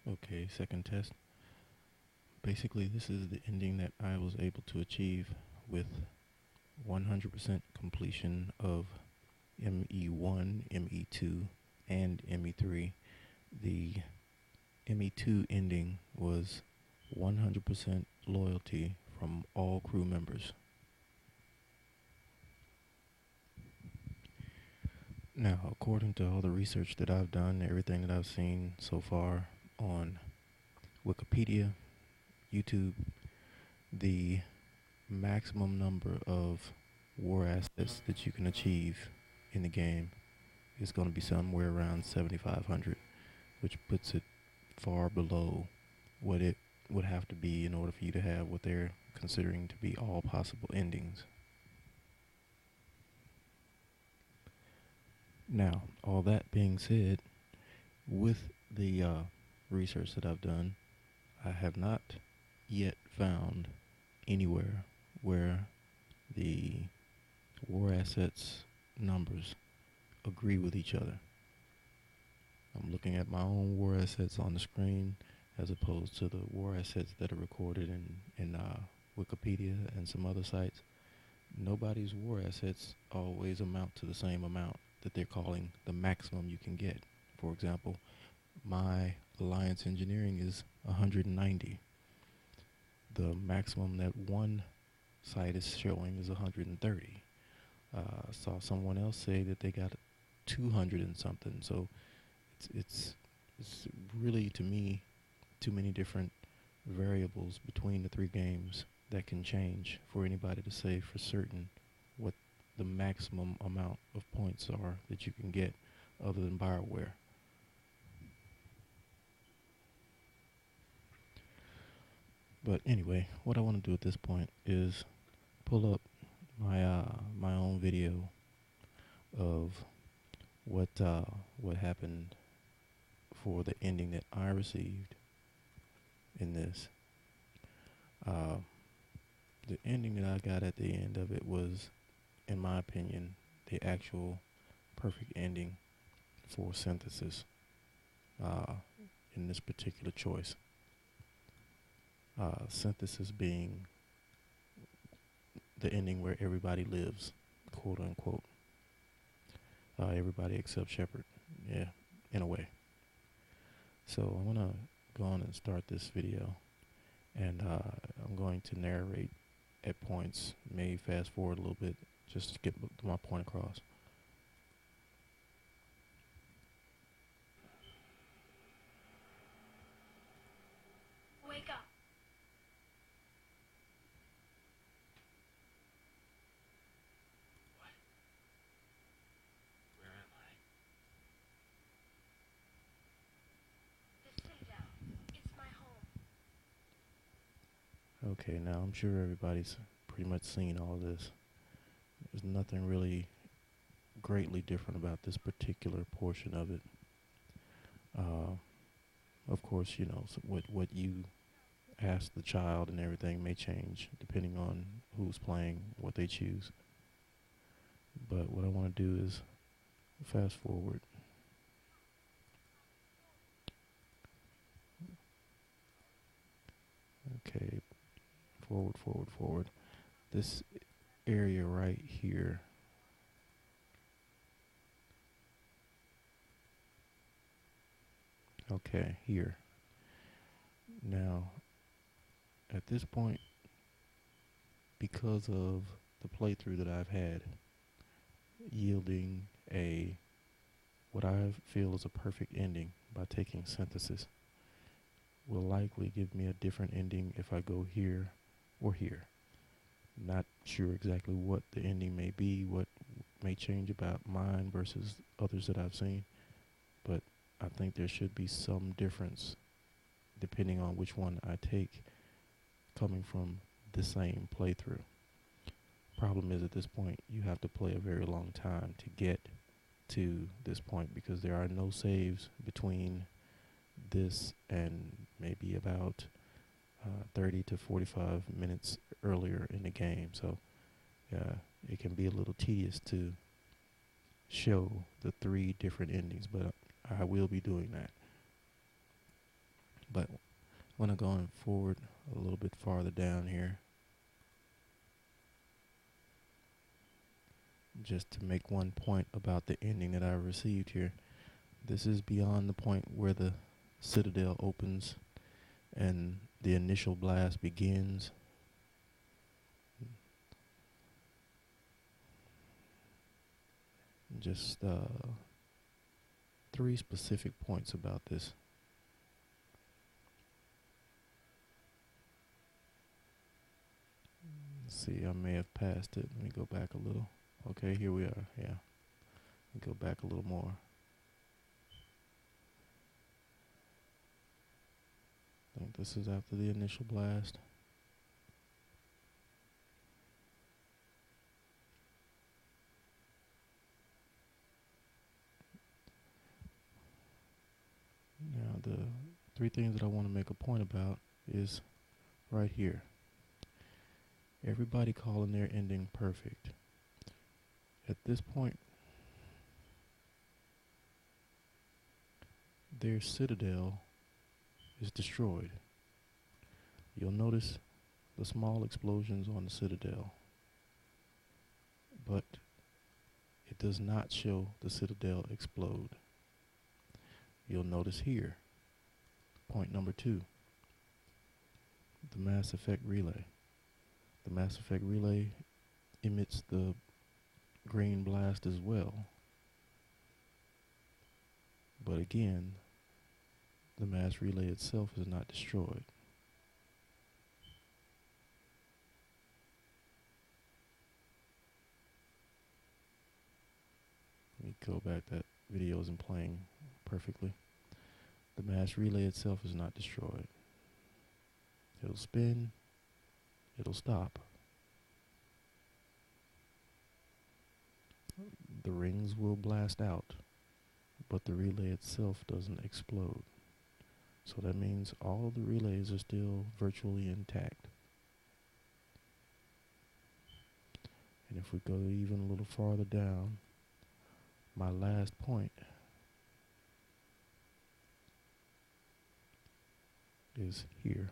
Okay, second test. Basically, this is the ending that I was able to achieve with 100% completion of ME1, ME2, and ME3. The ME2 ending was 100% loyalty from all crew members. Now, according to all the research that I've done, everything that I've seen so far on Wikipedia, YouTube, the maximum number of war assets that you can achieve in the game is going to be somewhere around 7,500, which puts it far below what it would have to be in order for you to have what they're considering to be all possible endings. Now, all that being said, with the research that I've done, I have not yet found anywhere where the war assets numbers agree with each other. I'm looking at my own war assets on the screen as opposed to the war assets that are recorded in Wikipedia and some other sites. Nobody's war assets always amount to the same amount that they're calling the maximum you can get. For example, my Alliance Engineering is 190. The maximum that one site is showing is 130. Saw someone else say that they got 200 and something. So it's really, to me, too many different variables between the three games that can change for anybody to say for certain what the maximum amount of points are that you can get other than Bioware. But anyway, what I want to do at this point is pull up my own video of what happened for the ending that I received in this. Uh, the ending that I got at the end of it was, in my opinion, the actual perfect ending for synthesis uh, in this particular choice. Synthesis being the ending where everybody lives, quote unquote. Everybody except Shepard, yeah, in a way. So I'm gonna go on and start this video, and I'm going to narrate at points, may fast forward a little bit just to get my point across. Wake up. What? Where am The Citadel. It's my home. I? Okay, now I'm sure everybody's pretty much seen all this. There's nothing really greatly different about this particular portion of it. Uh, of course, you know, so what you ask the child and everything may change depending on who's playing, what they choose. But what I want to do is fast forward. Okay, forward, forward, forward. This area right here. Okay, here. Now, at this point, because of the playthrough that I've had, yielding a what I feel is a perfect ending by taking synthesis, will likely give me a different ending if I go here or here. Not sure exactly what the ending may be, what may change about mine versus others that I've seen, but I think there should be some difference depending on which one I take coming from the same playthrough. Problem is, at this point, you have to play a very long time to get to this point because there are no saves between this and maybe about 30 to 45 minutes earlier in the game. So it can be a little tedious to show the three different endings, but I will be doing that. want to go forward a little bit farther down here, just to make one point about the ending that I received here. This is beyond the point where the Citadel opens and the initial blast begins. Just 3 specific points about this. Let's see, I may have passed it. Let me go back a little. Okay, here we are. Yeah. Let me go back a little more. I think this is after the initial blast. Now, the 3 things that I want to make a point about is right here. Everybody calling their ending perfect. At this point, their Citadel is destroyed. You'll notice the small explosions on the Citadel, but it does not show the Citadel explode. You'll notice here, point number 2, the Mass Effect Relay. The Mass Effect Relay emits the green blast as well. But again, the mass relay itself is not destroyed. Let me go back. That video isn't playing perfectly. The mass relay itself is not destroyed. It'll spin. It'll stop. The rings will blast out, but the relay itself doesn't explode. So that means all the relays are still virtually intact. And if we go even a little farther down, my last point is here.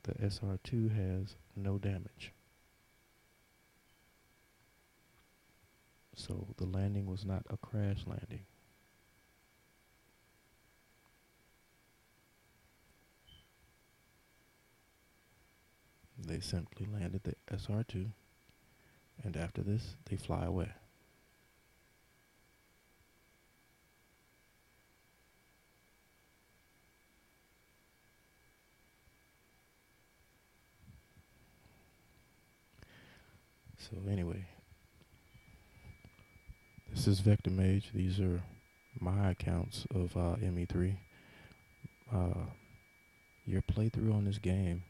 The SR2 has no damage. So the landing was not a crash landing. They simply landed the SR2, and after this, they fly away. So anyway, this is Vector Mage. These are my accounts of ME3. Your playthrough on this game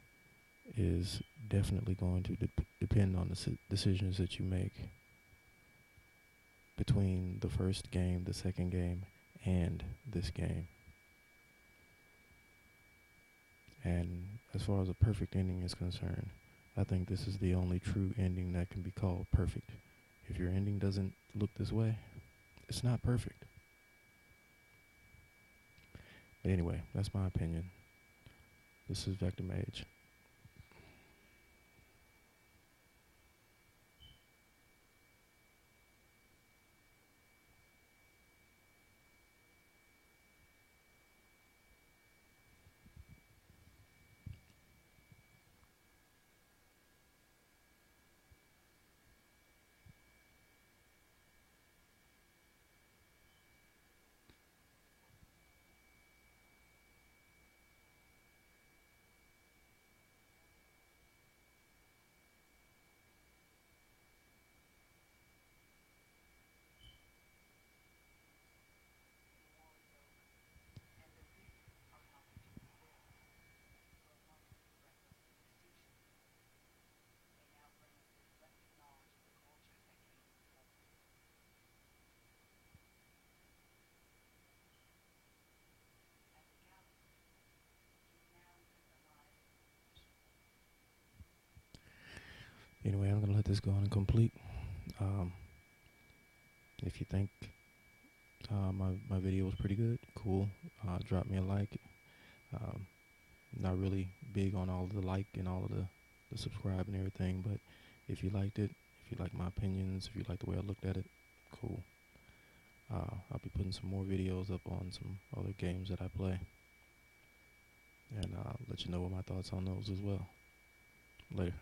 is definitely going to depend on the decisions that you make between the first game, the second game, and this game. And as far as a perfect ending is concerned, I think this is the only true ending that can be called perfect. If your ending doesn't look this way, it's not perfect. But anyway, that's my opinion. This is Vector Mage. Anyway, I'm going to let this go on and complete. If you think my video was pretty good, cool. Drop me a like. Um, Not really big on all of the like and all of the subscribe and everything, but if you liked it, if you like my opinions, if you like the way I looked at it, cool. I'll be putting some more videos up on some other games that I play, and let you know what my thoughts on those as well. Later.